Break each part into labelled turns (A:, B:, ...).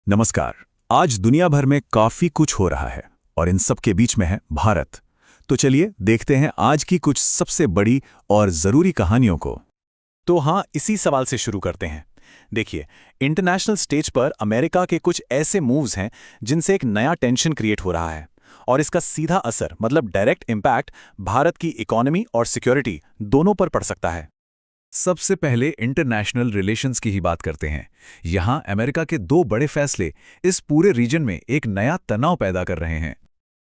A: नमस्कार। आज दुनिया भर में काफी कुछ हो रहा है और इन सब के बीच में है भारत। तो चलिए देखते हैं आज की कुछ सबसे बड़ी और जरूरी कहानियों को। तो हाँ, इसी सवाल से शुरू करते हैं। देखिए, इंटरनेशनल स्टेज पर अमेरिका के कुछ ऐसे मूव्स हैं जिनसे एक नया टेंशन क्रिएट हो रहा है और इसका सीधा असर मतलब डायरेक्ट इम्पैक्ट भारत की इकोनॉमी और सिक्योरिटी दोनों पर पड़ सकता है। सबसे पहले इंटरनेशनल रिलेशंस की ही बात करते हैं। यहां अमेरिका के दो बड़े फैसले इस पूरे रीजन में एक नया तनाव पैदा कर रहे हैं।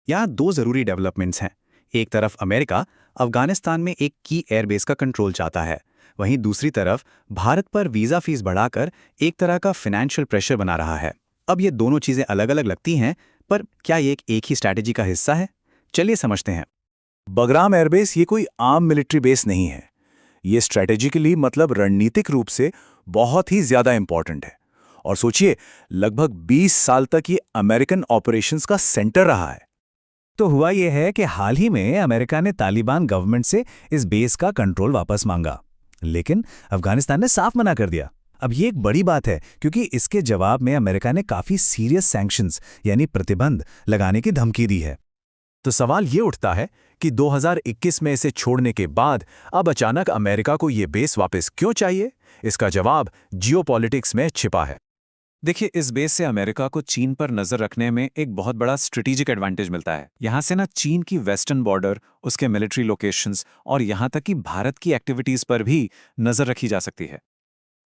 B: यहाँ दो जरूरी डेवलपमेंट्स हैं। एक तरफ अमेरिका अफगानिस्तान में एक की एयरबेस का कंट्रोल चाहता है, वहीं दूसरी तरफ भारत पर वीजा फीस बढ़ाकर एक तरह का फाइनेंशियल प्रेशर बना रहा है। अब ये दोनों चीजें अलग अलग लगती हैं, पर क्या ये एक ही स्ट्रैटेजी का हिस्सा है? चलिए समझते हैं।
A: बगराम एयरबेस ये कोई आम मिलिट्री बेस नहीं है। ये स्ट्रैटेजिकली मतलब रणनीतिक रूप से बहुत ही ज्यादा इंपॉर्टेंट है। और सोचिए, लगभग 20 साल तक ये अमेरिकन ऑपरेशंस का सेंटर रहा है।
C: तो हुआ यह है कि हाल ही में अमेरिका ने तालिबान गवर्नमेंट से इस बेस का कंट्रोल वापस मांगा, लेकिन अफगानिस्तान ने साफ मना कर दिया। अब ये एक बड़ी बात है क्योंकि इसके जवाब में अमेरिका ने काफी सीरियस सैंक्शंस यानी प्रतिबंध लगाने की धमकी दी है।
A: तो सवाल ये उठता है कि 2021 में इसे छोड़ने के बाद अब अचानक अमेरिका को ये बेस वापस क्यों चाहिए? इसका जवाब जियोपॉलिटिक्स में छिपा है।
D: देखिए, इस बेस से अमेरिका को चीन पर नजर रखने में एक बहुत बड़ा स्ट्रेटेजिक एडवांटेज मिलता है। यहां से ना चीन की वेस्टर्न बॉर्डर, उसके मिलिट्री लोकेशंस और यहां तक कि भारत की एक्टिविटीज पर भी नजर रखी जा सकती है।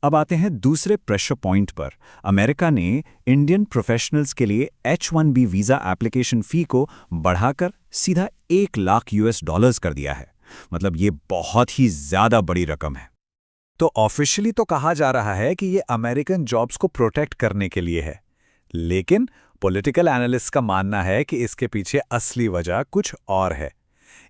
C: अब आते हैं दूसरे प्रेशर पॉइंट पर। अमेरिका ने इंडियन प्रोफेशनल्स के लिए H-1B वीजा एप्लीकेशन फी को बढ़ाकर सीधा $1 लाख कर दिया है। मतलब ये बहुत ही ज्यादा बड़ी रकम है। तो ऑफिशियली तो कहा जा रहा है कि ये अमेरिकन जॉब्स को प्रोटेक्ट करने के लिए है, लेकिन पॉलिटिकल एनालिस्ट का मानना है कि इसके पीछे असली वजह कुछ और है।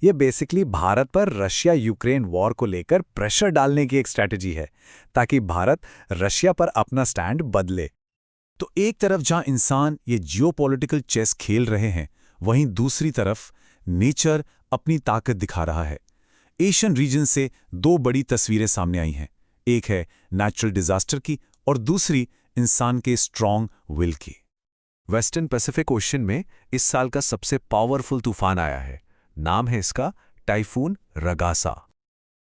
C: ये बेसिकली भारत पर रशिया यूक्रेन वॉर को लेकर प्रेशर डालने की एक स्ट्रैटेजी है, ताकि भारत रशिया पर अपना स्टैंड बदले।
A: तो एक तरफ जहां इंसान ये जियोपॉलिटिकल चेस खेल रहे हैं, वहीं दूसरी तरफ नेचर अपनी ताकत दिखा रहा है। एशियन रीजन से दो बड़ी तस्वीरें सामने आई हैं। एक है नेचुरल डिजास्टर की और दूसरी इंसान के स्ट्रॉन्ग विल की। वेस्टर्न पैसिफिक ओशन में इस साल का सबसे पावरफुल तूफान आया है। नाम है इसका टाइफून रगासा।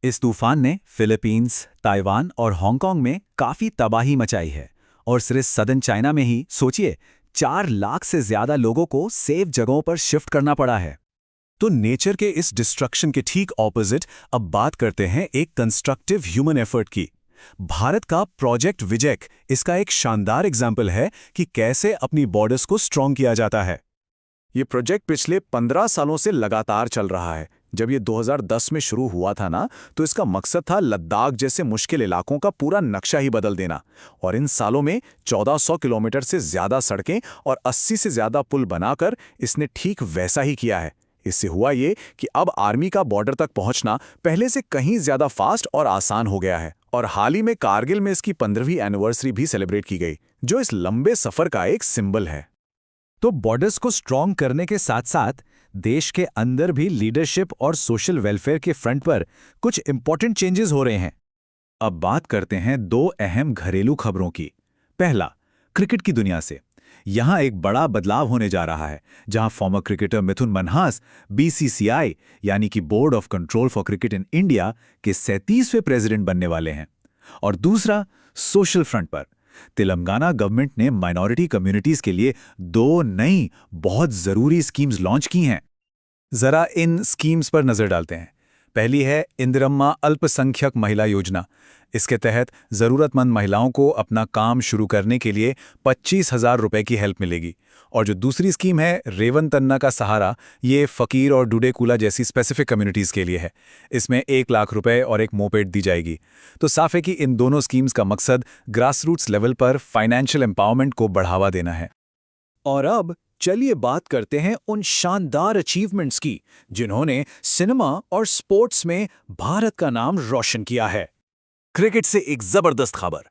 C: इस तूफान ने फिलीपींस, ताइवान और हांगकांग में काफी तबाही मचाई है और सिर्फ सदर्न चाइना में ही सोचिए 4 लाख से ज्यादा लोगों को सेफ जगहों पर शिफ्ट करना पड़ा है।
A: तो नेचर के इस डिस्ट्रक्शन के ठीक ऑपोजिट अब बात करते हैं एक कंस्ट्रक्टिव ह्यूमन एफर्ट की। भारत का प्रोजेक्ट विजय इसका एक शानदार एग्जाम्पल है कि कैसे अपनी बॉर्डर्स को स्ट्रॉन्ग किया जाता है। ये प्रोजेक्ट पिछले 15 सालों से लगातार चल रहा है। जब ये 2010 में शुरू हुआ था ना, तो इसका मकसद था लद्दाख जैसे मुश्किल इलाकों का पूरा नक्शा ही बदल देना। और इन सालों में 1400 किलोमीटर से ज्यादा सड़कें और 80 से ज्यादा पुल बनाकर इसने ठीक वैसा ही किया है। इससे हुआ ये कि अब आर्मी का बॉर्डर तक पहुंचना पहले से कहीं ज्यादा फास्ट और आसान हो गया है। और हाल ही में कारगिल में इसकी 15वीं एनिवर्सरी भी सेलिब्रेट की गई, जो इस लंबे सफर का एक सिंबल है।
C: तो बॉर्डर्स को स्ट्रॉन्ग करने के साथ साथ देश के अंदर भी लीडरशिप और सोशल वेलफेयर के फ्रंट पर कुछ इंपॉर्टेंट चेंजेस हो रहे हैं।
A: अब बात करते हैं दो अहम घरेलू खबरों की। पहला, क्रिकेट की दुनिया से। यहां एक बड़ा बदलाव होने जा रहा है, जहां फॉर्मर क्रिकेटर मिथुन मनहास BCCI यानी कि board of control for cricket in India के 37वें प्रेसिडेंट बनने वाले हैं। और दूसरा, सोशल फ्रंट पर तेलंगाना गवर्नमेंट ने माइनॉरिटी कम्युनिटीज के लिए दो नई बहुत जरूरी स्कीम्स लॉन्च की हैं। जरा इन स्कीम्स पर नजर डालते हैं। पहली है इंदिरम्मा अल्पसंख्यक महिला योजना। इसके तहत जरूरतमंद महिलाओं को अपना काम शुरू करने के लिए 25,000 रुपए की हेल्प मिलेगी। और जो दूसरी स्कीम है रेवंत अन्ना का सहारा, ये फकीर और डूडेकुला जैसी स्पेसिफिक कम्युनिटीज के लिए है। इसमें 1 लाख रुपए और एक मोपेड दी जाएगी। तो साफ है कि इन दोनों स्कीम्स का मकसद ग्रासरूट्स लेवल पर फाइनेंशियल एम्पावरमेंट को बढ़ावा देना है। और अब चलिए बात करते हैं उन शानदार अचीवमेंट्स की जिन्होंने सिनेमा और स्पोर्ट्स में भारत का नाम रोशन किया है। क्रिकेट से एक जबरदस्त खबर।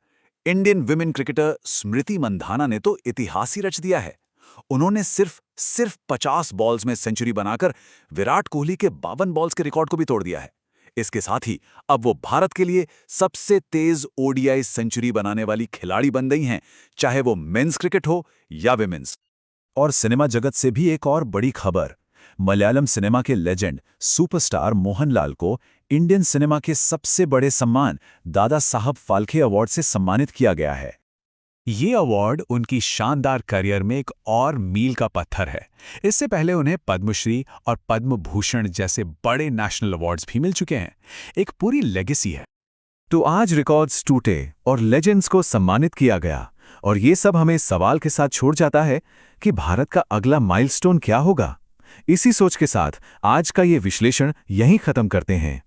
A: Indian women cricketer Smriti Mandhana ने तो इतिहास ही रच दिया है। उन्होंने सिर्फ 50 बॉल्स में सेंचुरी बनाकर विराट कोहली के 52 बॉल्स के रिकॉर्ड को भी तोड़ दिया है। इसके साथ ही अब वो भारत के लिए सबसे तेज ओडीआई सेंचुरी बनाने वाली खिलाड़ी बन गई हैं, चाहे वो मेंस क्रिकेट हो या विमेंस। और सिनेमा जगत से भी एक और बड़ी खबर। मलयालम सिनेमा के लेजेंड सुपरस्टार मोहनलाल को इंडियन सिनेमा के सबसे बड़े सम्मान दादा साहब फाल्के अवार्ड से सम्मानित किया गया है।
C: ये अवार्ड उनकी शानदार करियर में एक और मील का पत्थर है। इससे पहले उन्हें पद्मश्री और पद्म भूषण जैसे बड़े नेशनल अवार्ड्स भी मिल चुके हैं। एक पूरी लेगेसी है।
A: तो आज रिकॉर्ड्स टूटे और लेजेंड्स को सम्मानित किया गया, और ये सब हमें सवाल के साथ छोड़ जाता है कि भारत का अगला माइलस्टोन क्या होगा। इसी सोच के साथ आज का ये विश्लेषण यहीं खत्म करते हैं।